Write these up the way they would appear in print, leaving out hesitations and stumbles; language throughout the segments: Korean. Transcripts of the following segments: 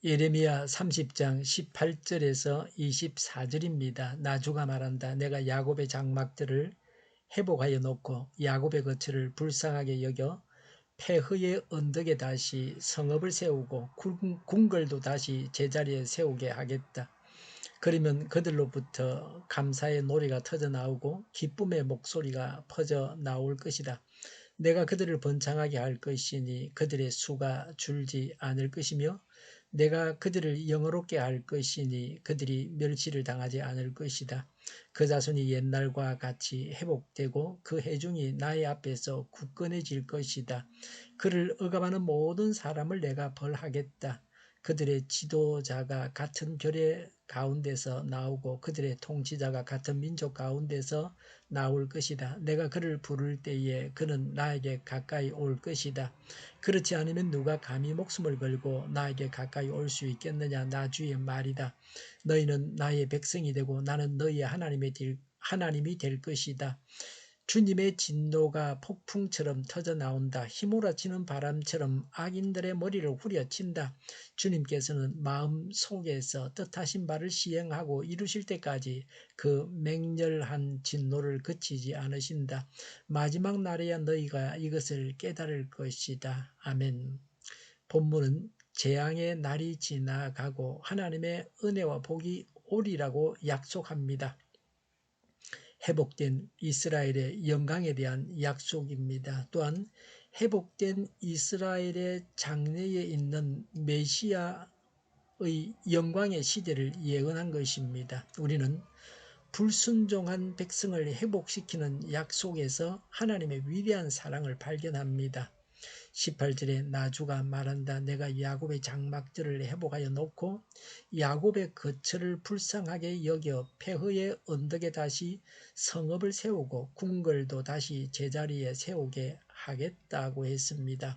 예레미야 30장 18절에서 24절입니다. 나주가 말한다. 내가 야곱의 장막들을 회복하여 놓고 야곱의 거처를 불쌍하게 여겨 폐허의 언덕에 다시 성읍을 세우고 궁궐도 다시 제자리에 세우게 하겠다. 그러면 그들로부터 감사의 노래가 터져 나오고 기쁨의 목소리가 퍼져 나올 것이다. 내가 그들을 번창하게 할 것이니 그들의 수가 줄지 않을 것이며 내가 그들을 영화롭게 할 것이니 그들이 멸시를 당하지 않을 것이다. 그 자손이 옛날과 같이 회복되고 그 회중이 나의 앞에서 굳건해질 것이다. 그를 억압하는 모든 사람을 내가 벌하겠다. 그들의 지도자가 같은 교례 가운데서 나오고 그들의 통치자가 같은 민족 가운데서 나올 것이다. 내가 그를 부를 때에 그는 나에게 가까이 올 것이다. 그렇지 않으면 누가 감히 목숨을 걸고 나에게 가까이 올 수 있겠느냐. 나 주의 말이다. 너희는 나의 백성이 되고 나는 너희의 하나님이 될 것이다. 주님의 진노가 폭풍처럼 터져 나온다. 휘몰아치는 바람처럼 악인들의 머리를 후려친다. 주님께서는 마음속에서 뜻하신 바를 시행하고 이루실 때까지 그 맹렬한 진노를 그치지 않으신다. 마지막 날에야 너희가 이것을 깨달을 것이다. 아멘. 본문은 재앙의 날이 지나가고 하나님의 은혜와 복이 오리라고 약속합니다. 회복된 이스라엘의 영광에 대한 약속입니다. 또한 회복된 이스라엘의 장래에 있는 메시아의 영광의 시대를 예언한 것입니다. 우리는 불순종한 백성을 회복시키는 약속에서 하나님의 위대한 사랑을 발견합니다. 18절에 나주가 말한다. 내가 야곱의 장막들을 회복하여 놓고 야곱의 거처를 불쌍하게 여겨 폐허의 언덕에 다시 성읍을 세우고 궁궐도 다시 제자리에 세우게 하겠다고 했습니다.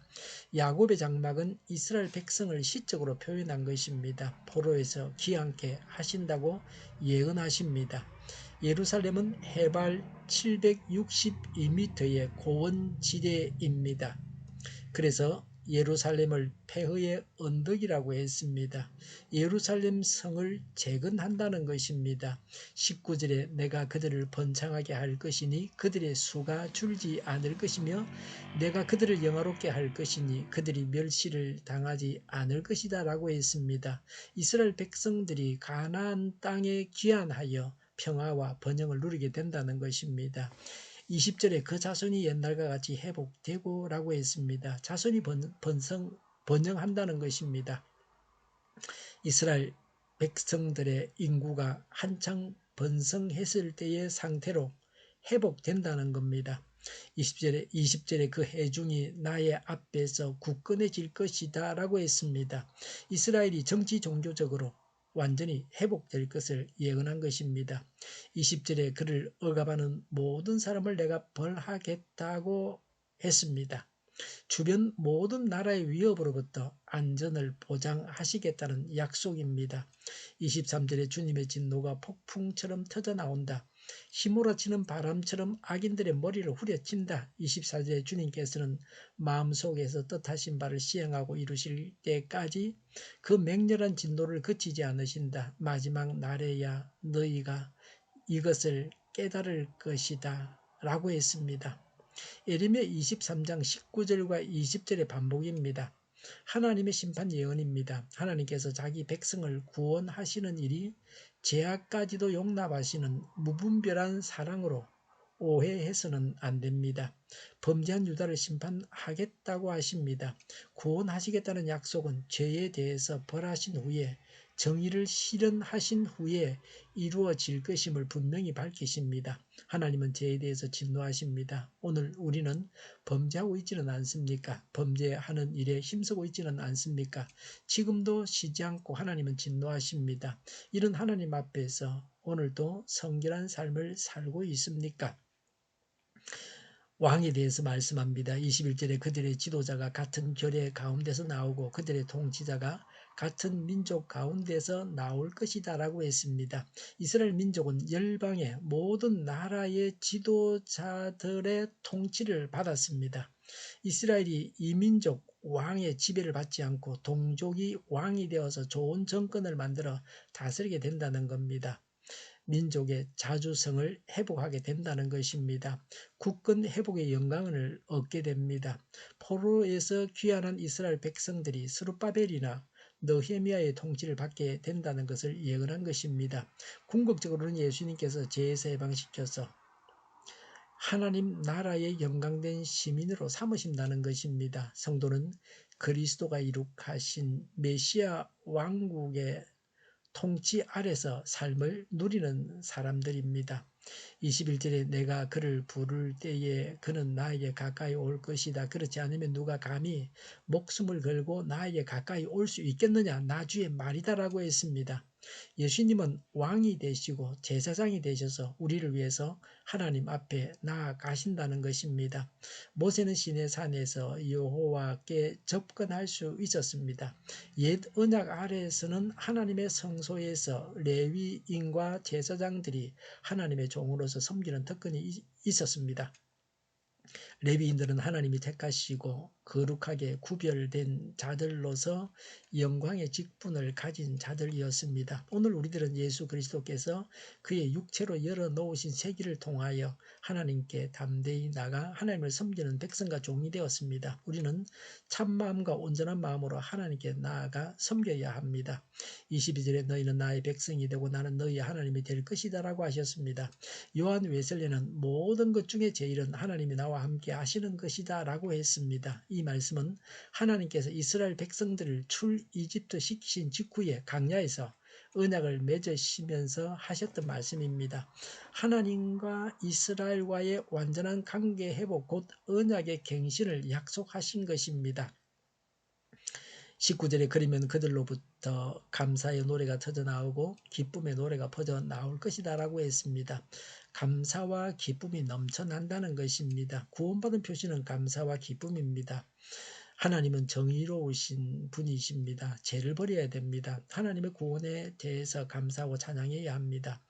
야곱의 장막은 이스라엘 백성을 시적으로 표현한 것입니다. 포로에서 귀환케 하신다고 예언하십니다. 예루살렘은 해발 762m의 고원지대입니다. 그래서 예루살렘을 폐허의 언덕이라고 했습니다. 예루살렘 성을 재건한다는 것입니다. 19절에 내가 그들을 번창하게 할 것이니 그들의 수가 줄지 않을 것이며 내가 그들을 영화롭게 할 것이니 그들이 멸시를 당하지 않을 것이다 라고 했습니다. 이스라엘 백성들이 가나안 땅에 귀환하여 평화와 번영을 누리게 된다는 것입니다. 20절에 그 자손이 옛날과 같이 회복되고 라고 했습니다. 자손이 번영한다는 것입니다. 이스라엘 백성들의 인구가 한창 번성했을 때의 상태로 회복된다는 겁니다. 20절에 그 회중이 나의 앞에서 굳건해질 것이다 라고 했습니다. 이스라엘이 정치 종교적으로 완전히 회복될 것을 예언한 것입니다. 20절에 그를 억압하는 모든 사람을 내가 벌하겠다고 했습니다. 주변 모든 나라의 위협으로부터 안전을 보장하시겠다는 약속입니다. 23절에 주님의 진노가 폭풍처럼 터져 나온다. 휘몰아치는 바람처럼 악인들의 머리를 후려친다. 24절에 주님께서는 마음속에서 뜻하신 바를 시행하고 이루실 때까지 그 맹렬한 진노를 그치지 않으신다. 마지막 날에야 너희가 이것을 깨달을 것이다 라고 했습니다. 예레미야 23장 19절과 20절의 반복입니다. 하나님의 심판 예언입니다. 하나님께서 자기 백성을 구원하시는 일이 죄악까지도 용납하시는 무분별한 사랑으로 오해해서는 안 됩니다. 범죄한 유다를 심판하겠다고 하십니다. 구원하시겠다는 약속은 죄에 대해서 벌하신 후에 정의를 실현하신 후에 이루어질 것임을 분명히 밝히십니다. 하나님은 죄에 대해서 진노하십니다. 오늘 우리는 범죄하고 있지는 않습니까? 범죄하는 일에 힘쓰고 있지는 않습니까? 지금도 쉬지 않고 하나님은 진노하십니다. 이런 하나님 앞에서 오늘도 성결한 삶을 살고 있습니까? 왕에 대해서 말씀합니다. 21절에 그들의 지도자가 같은 교례 가운데서 나오고 그들의 통치자가 같은 민족 가운데서 나올 것이다 라고 했습니다. 이스라엘 민족은 열방의 모든 나라의 지도자들의 통치를 받았습니다. 이스라엘이 이민족 왕의 지배를 받지 않고 동족이 왕이 되어서 좋은 정권을 만들어 다스리게 된다는 겁니다. 민족의 자주성을 회복하게 된다는 것입니다. 국권 회복의 영광을 얻게 됩니다. 포로에서 귀환한 이스라엘 백성들이 스룹바벨이나 느헤미야의 통치를 받게 된다는 것을 예언한 것입니다. 궁극적으로는 예수님께서 재해서 해방시켜서 하나님 나라의 영광된 시민으로 삼으신다는 것입니다. 성도는 그리스도가 이룩하신 메시아 왕국의 통치 아래서 삶을 누리는 사람들입니다. 21절에 내가 그를 부를 때에 그는 나에게 가까이 올 것이다. 그렇지 않으면 누가 감히 목숨을 걸고 나에게 가까이 올 수 있겠느냐. 나 주의 말이다라고 했습니다. 예수님은 왕이 되시고 제사장이 되셔서 우리를 위해서 하나님 앞에 나아가신다는 것입니다. 모세는 시내산에서 여호와께 접근할 수 있었습니다. 옛 언약 아래에서는 하나님의 성소에서 레위인과 제사장들이 하나님의 종으로서 섬기는 특권이 있었습니다. 레위인들은 하나님이 택하시고 거룩하게 구별된 자들로서 영광의 직분을 가진 자들이었습니다. 오늘 우리들은 예수 그리스도께서 그의 육체로 열어놓으신 세기를 통하여 하나님께 담대히 나가 하나님을 섬기는 백성과 종이 되었습니다. 우리는 참마음과 온전한 마음으로 하나님께 나아가 섬겨야 합니다. 22절에 너희는 나의 백성이 되고 나는 너희의 하나님이 될 것이다 라고 하셨습니다. 요한 웨슬레는 모든 것 중에 제일은 하나님이 나와 함께 하시는 것이다 라고 했습니다. 이 말씀은 하나님께서 이스라엘 백성들을 출이집트 시키신 직후에 광야에서 언약을 맺으시면서 하셨던 말씀입니다. 하나님과 이스라엘과의 완전한 관계 회복 곧 언약의 갱신을 약속하신 것입니다. 19절에 그러면 그들로부터 감사의 노래가 터져나오고 기쁨의 노래가 퍼져나올 것이다 라고 했습니다. 감사와 기쁨이 넘쳐난다는 것입니다. 구원받은 표시는 감사와 기쁨입니다. 하나님은 정의로우신 분이십니다. 죄를 버려야 됩니다. 하나님의 구원에 대해서 감사하고 찬양해야 합니다.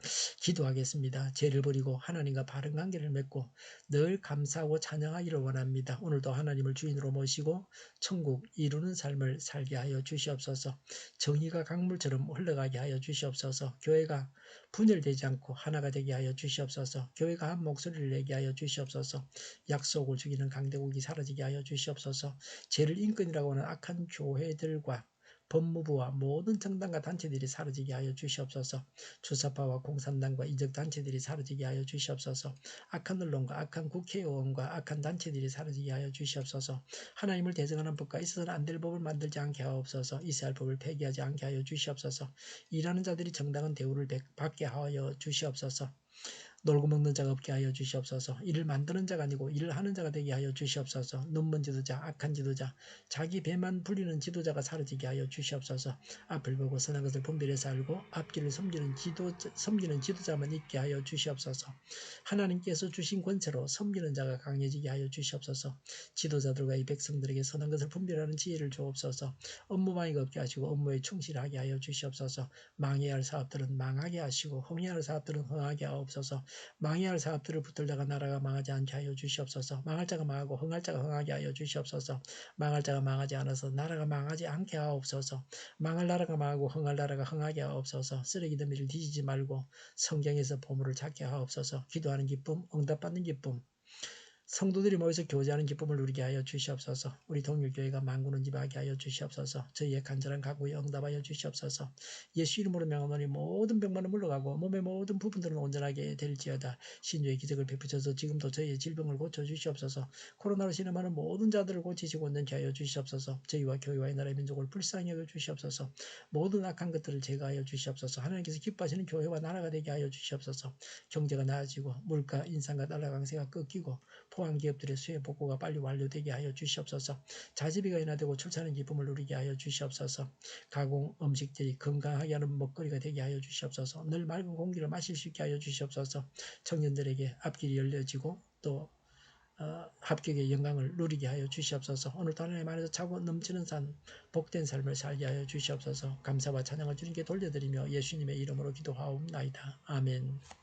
기도하겠습니다. 죄를 버리고 하나님과 바른 관계를 맺고 늘 감사하고 찬양하기를 원합니다. 오늘도 하나님을 주인으로 모시고 천국 이루는 삶을 살게 하여 주시옵소서. 정의가 강물처럼 흘러가게 하여 주시옵소서. 교회가 분열되지 않고 하나가 되게 하여 주시옵소서. 교회가 한 목소리를 내게 하여 주시옵소서. 약속을 죽이는 강대국이 사라지게 하여 주시옵소서. 죄를 인권이라고 하는 악한 교회들과 법무부와 모든 정당과 단체들이 사라지게 하여 주시옵소서. 주사파와 공산당과 이적 단체들이 사라지게 하여 주시옵소서. 악한 언론과 악한 국회의원과 악한 단체들이 사라지게 하여 주시옵소서. 하나님을 대적하는 법과 있어서는 안 될 법을 만들지 않게 하옵소서. 이스라엘 법을 폐기하지 않게 하여 주시옵소서. 일하는 자들이 정당한 대우를 받게 하여 주시옵소서. 놀고 먹는 자가 없게 하여 주시옵소서. 일을 만드는 자가 아니고 일을 하는 자가 되게 하여 주시옵소서. 눈먼 지도자, 악한 지도자, 자기 배만 불리는 지도자가 사라지게 하여 주시옵소서. 앞을 보고 선한 것을 분별해서 알고 앞길을 섬기는 지도자만 있게 하여 주시옵소서. 하나님께서 주신 권세로 섬기는 자가 강해지게 하여 주시옵소서. 지도자들과 이 백성들에게 선한 것을 분별하는 지혜를 주옵소서. 업무방해가 없게 하시고 업무에 충실하게 하여 주시옵소서. 망해야 할 사업들은 망하게 하시고 흥해야 할 사업들은 흥하게 하옵소서. 망해야 할 사업들을 붙들다가 나라가 망하지 않게 하여 주시옵소서. 망할 자가 망하고 흥할 자가 흥하게 하여 주시옵소서. 망할 자가 망하지 않아서 나라가 망하지 않게 하옵소서. 망할 나라가 망하고 흥할 나라가 흥하게 하옵소서. 쓰레기 더미를 뒤지지 말고 성경에서 보물을 찾게 하옵소서. 기도하는 기쁨, 응답받는 기쁨, 성도들이 모여서 교제하는 기쁨을 누리게 하여 주시옵소서. 우리 동일교회가 만군을 지배하게 하여 주시옵소서. 저희의 간절한 각오에 응답하여 주시옵소서. 예수 이름으로 명하노니 모든 병만은 물러가고 몸의 모든 부분들은 온전하게 될지어다. 신유의 기적을 베푸셔서 지금도 저희의 질병을 고쳐주시옵소서. 코로나로 신음하는 모든 자들을 고치시고 온전케 하여 주시옵소서. 저희와 교회와 이 나라의 민족을 불쌍히 여겨 주시옵소서. 모든 악한 것들을 제거하여 주시옵소서. 하나님께서 기뻐하시는 교회와 나라가 되게 하여 주시옵소서. 경제가 나아지고 물가, 인상과 달러 강세가 꺾이고 포항기업들의 수해 복구가 빨리 완료되게 하여 주시옵소서. 자제비가 인하되고 출산의 기쁨을 누리게 하여 주시옵소서. 가공 음식들이 건강하게 하는 먹거리가 되게 하여 주시옵소서. 늘 맑은 공기를 마실 수 있게 하여 주시옵소서. 청년들에게 앞길이 열려지고 또 합격의 영광을 누리게 하여 주시옵소서. 오늘도 하나님 안에서 차고 넘치는 산 복된 삶을 살게 하여 주시옵소서. 감사와 찬양을 주님께 돌려드리며 예수님의 이름으로 기도하옵나이다. 아멘.